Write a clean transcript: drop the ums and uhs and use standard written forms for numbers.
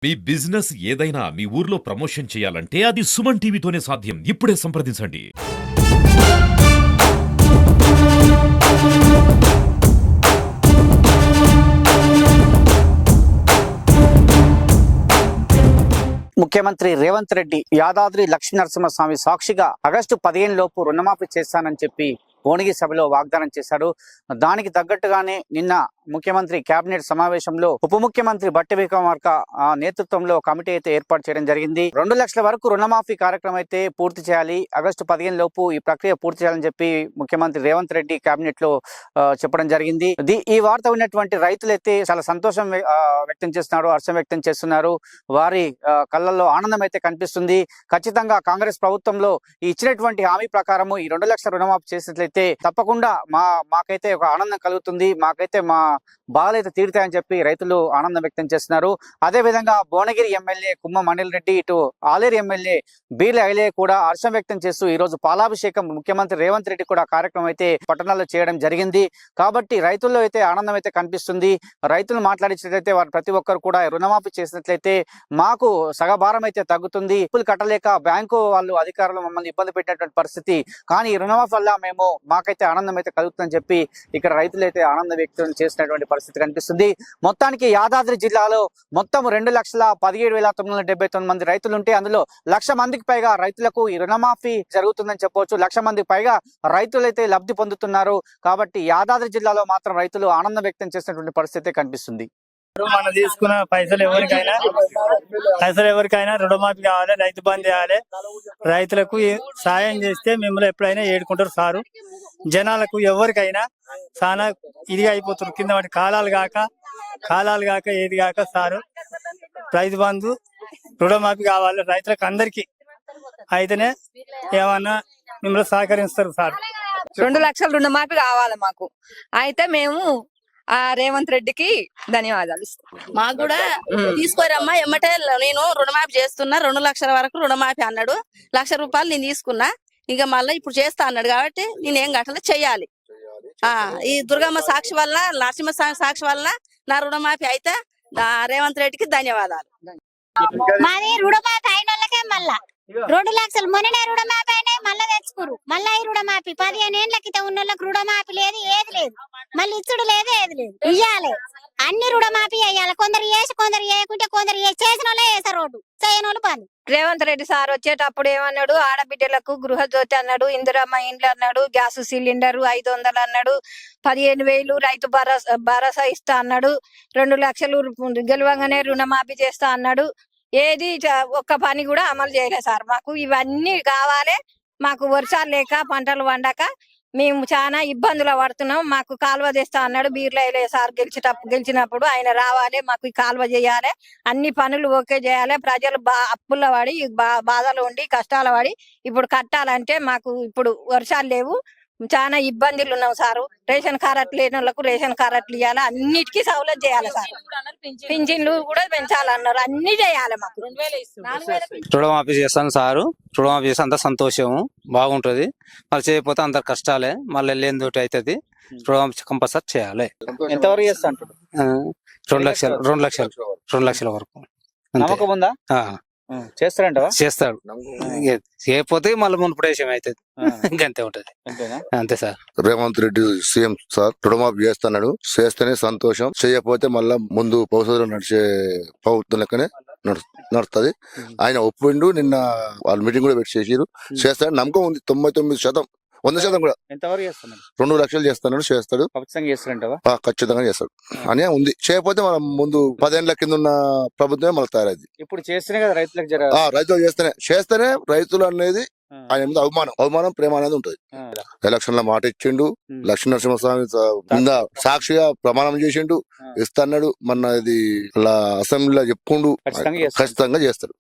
మీ business ఏదైనా మీ ఊర్లో promotion చేయాలంటే అది సుమన్ టీవీతోనే సాధ్యం. ఇప్పుడే సంప్రదించండి. ముఖ్యమంత్రి రేవంత్ రెడ్డి యాదాద్రి లక్ష్మీనరసింహస్వామి సాక్షిగా ఆగస్టు 15 లోపు రుణమాఫీ చేస్తానని చెప్పి భువనగిరి సభలో వాగ్దానం చేశారు. దానికి తగ్గట్టుగానే నిన్న ముఖ్యమంత్రి కేబినెట్ సమావేశంలో ఉప ముఖ్యమంత్రి బట్టి విక్రమార్క నేతృత్వంలో కమిటీ అయితే ఏర్పాటు చేయడం జరిగింది. 2 లక్షల వరకు రుణమాఫీ కార్యక్రమం అయితే పూర్తి చేయాలి, ఆగస్టు 15 లోపు ఈ ప్రక్రియ పూర్తి చేయాలని చెప్పి ముఖ్యమంత్రి రేవంత్ రెడ్డి కేబినెట్ లో చెప్పడం జరిగింది. ఈ వార్త విన్నటువంటి రైతులైతే చాలా సంతోషం వ్యక్తం చేస్తున్నారు, హర్షం వ్యక్తం చేస్తున్నారు. వారి కళ్ళల్లో ఆనందం అయితే కనిపిస్తుంది. ఖచ్చితంగా కాంగ్రెస్ ప్రభుత్వంలో ఇచ్చినటువంటి హామీ ప్రకారము ఈ 2 లక్షల రుణమాఫీ చేసినట్లయితే తప్పకుండా మాకైతే ఒక ఆనందం కలుగుతుంది, మాకైతే మా బాధలైతే తీరుతాయని చెప్పి రైతులు ఆనందం వ్యక్తం చేస్తున్నారు. అదే విధంగా భువనగిరి ఎమ్మెల్యే కుమ్మం అనిల్ రెడ్డి, ఇటు ఆలేరు ఎమ్మెల్యే బీర్ల ఐలే కూడా హర్షం వ్యక్తం చేస్తూ ఈ రోజు పాలాభిషేకం ముఖ్యమంత్రి రేవంత్ రెడ్డి కూడా కార్యక్రమం అయితే పట్టణాల్లో చేయడం జరిగింది. కాబట్టి రైతుల్లో అయితే ఆనందం అయితే కనిపిస్తుంది. రైతులు మాట్లాడించినట్లయితే వారు ప్రతి ఒక్కరు కూడా రుణమాఫీ చేసినట్లయితే మాకు సగభారం అయితే తగ్గుతుంది, అప్పులు కట్టలేక బ్యాంకు వాళ్ళు అధికారులు మమ్మల్ని ఇబ్బంది పెట్టినటువంటి పరిస్థితి, కానీ ఈ రుణమాఫీ వల్ల మాకైతే ఆనందం అయితే కలుగుతుందని చెప్పి ఇక్కడ రైతులు అయితే ఆనందం వ్యక్తం చేసినటువంటి పరిస్థితి కనిపిస్తుంది. మొత్తానికి యాదాద్రి జిల్లాలో మొత్తం 2,17,979 మంది రైతులు ఉంటే అందులో 1,00,000 మందికి పైగా రైతులకు ఈ రుణమాఫీ జరుగుతుందని చెప్పవచ్చు. 1,00,000 మందికి పైగా రైతులైతే లబ్ధి పొందుతున్నారు. కాబట్టి యాదాద్రి జిల్లాలో మాత్రం రైతులు ఆనందం వ్యక్తం చేసినటువంటి పరిస్థితి కనిపిస్తుంది. మనం తీసుకున్న పైసలు ఎవరికైనా రుణమాఫీ కావాలి, రైతు బంధు చేయాలి. రైతులకు సాయం చేస్తే మిమ్మల్ని ఎప్పుడైనా ఏడుకుంటారు సారు. జనాలకు ఎవరికైనా చాలా ఇదిగా అయిపోతారు, కింద వాటి కాలాలు కాక ఏది కాక సారు. రైతు బంధు రుణమాఫీ కావాలి రైతులకు అందరికి, అయితేనే ఏమన్నా మిమ్మల్ని సహకరిస్తారు సార్. 2 లక్షల రుణమాఫీ కావాలి మాకు, అయితే మేము రేవంత్ రెడ్డికి ధన్యవాదాలు. మాకు కూడా తీసుకోరమ్మా, ఎమ్మటే నేను రుణమాఫీ చేస్తున్నా, 2 లక్షల వరకు రుణమాఫీ అన్నాడు. 1,00,000 రూపాయలు నేను తీసుకున్నా, ఇంకా మళ్ళీ ఇప్పుడు చేస్తా అన్నాడు కాబట్టి నేనేం గట్ల చెయ్యాలి. ఈ దుర్గమ్మ సాక్షి వల్ల, నరసింహ సాక్షి వల్ల నా రుణమాఫీ అయితే రేవంత్ రెడ్డికి ధన్యవాదాలు. మాది రుణమాఫీ అయిన వాళ్ళకే మళ్ళా 2 లక్షలు మొన్ననే రుణమాఫీ అయినాయి, మళ్ళా తెచ్చుకోరు. మళ్ళా ఈ రుణమాఫీ 15 ఏళ్ల క్రితం ఉన్న వాళ్ళకి రుణమాఫీ లేదు, ఏది లేదు, మళ్ళీ ఇచ్చుడు లేదు, ఏది లేదు. ఇయ్యాలి, అన్ని రుణమాఫీ అయ్యాలి. కొందరు వేసి కొందరు వేయకుంటే కొందరు చేసిన వాళ్ళే వేసారు, రోడ్డు చేయని వాళ్ళు పని. రేవంత్ రెడ్డి సార్ వచ్చేటప్పుడు ఏమన్నాడు, ఆడబిడ్డలకు గృహజ్యోతి అన్నాడు, ఇందిరమ్మ ఇండ్లు అన్నాడు, గ్యాస్ సిలిండర్ 500 అన్నాడు, 15,000 రైతు భరోసా ఇస్తా అన్నాడు, 2 లక్షలు గెలవంగానే రుణమాఫీ చేస్తా అన్నాడు. ఏది ఒక్క పని కూడా అమలు చేయలేదు సార్. మాకు ఇవన్నీ కావాలి. మాకు వర్షాలు లేక పంటలు వండక మేము చాలా ఇబ్బందులు పడుతున్నాం. మాకు కాలువ తెస్తా అన్నాడు బీర్ల సార్ గెలిచినప్పుడు. ఆయన రావాలి, మాకు ఈ కాలువ చేయాలి, అన్ని పనులు ఓకే చేయాలి. ప్రజలు అప్పుల పడి బాధలు ఉండి కష్టాలు పడి ఇప్పుడు కట్టాలంటే మాకు ఇప్పుడు వర్షాలు లేవు, చాలా ఇబ్బందులు ఉన్నాం సారు. రేషన్ కార్డు లేని వాళ్ళకు రేషన్ కార్డులు ఇవ్వాలి, అన్నిటికీ సౌలభ్యం చేయాలి సార్. పింఛన్లు కూడా పెంచాలన్నారు, అన్ని చేయాలి. మాకు రుణమాఫీ చేస్తాను సారు. రుణమాఫీ చేస్తే అంత సంతోషము బాగుంటది. మళ్ళీ చేయకపోతే అంత కష్టాలే, మళ్ళీ వెళ్ళేందు అవుతుంది. రుణమాఫీ కంపల్సరీ చేయాలి. ఎంతవరకు చేస్తా అంటారు? 2 లక్షల వరకు. నమ్మకం ఉందా? చేస్తారంట? చేస్తాడు. చేయకపోతే మళ్ళీ మునుపటి విషయం అవుతుంది, ఇంకంతే ఉంటది. అంతే sir. Revanth Reddy CM sir రుణమాఫీ చేస్తున్నాడు, చేస్తేనే సంతోషం, చేయకపోతే మళ్ళా ముందు భవిష్యత్తులో నడిచే ప్రభుత్వం లెక్కనే నడుస్తుంది. ఆయన ఒప్పిండు, నిన్న వాళ్ళు మీటింగ్ కూడా పెట్టి చేసిరు. చేస్తాడు, నమ్మకం ఉంది. 99%, 100% కూడా. ఎంతవరకు చేస్తున్నాడు? 2 లక్షలు చేస్తున్నాడు, చేస్తాడు, ఖచ్చితంగా చేస్తాడు అనే ఉంది. చేయకపోతే మనం ముందు 10 ఏళ్ల కింద ఉన్న ప్రభుత్వమే మనకు తయారైంది. ఇప్పుడు చేస్తేనే కదా రైతులకు రైతులు చేస్తేనే రైతులు అనేది ఆయన మీద అవమానం ప్రేమ అనేది ఉంటది. ఎలక్షన్ లో మాట ఇచ్చిండు, లక్ష్మీనరసింహస్వామి సాక్షిగా ప్రమాణం చేసిండు, ఇస్తాడు. మొన్న ఇది అలా అసెంబ్లీలో చెప్పుకుండు, ఖచ్చితంగా చేస్తాడు.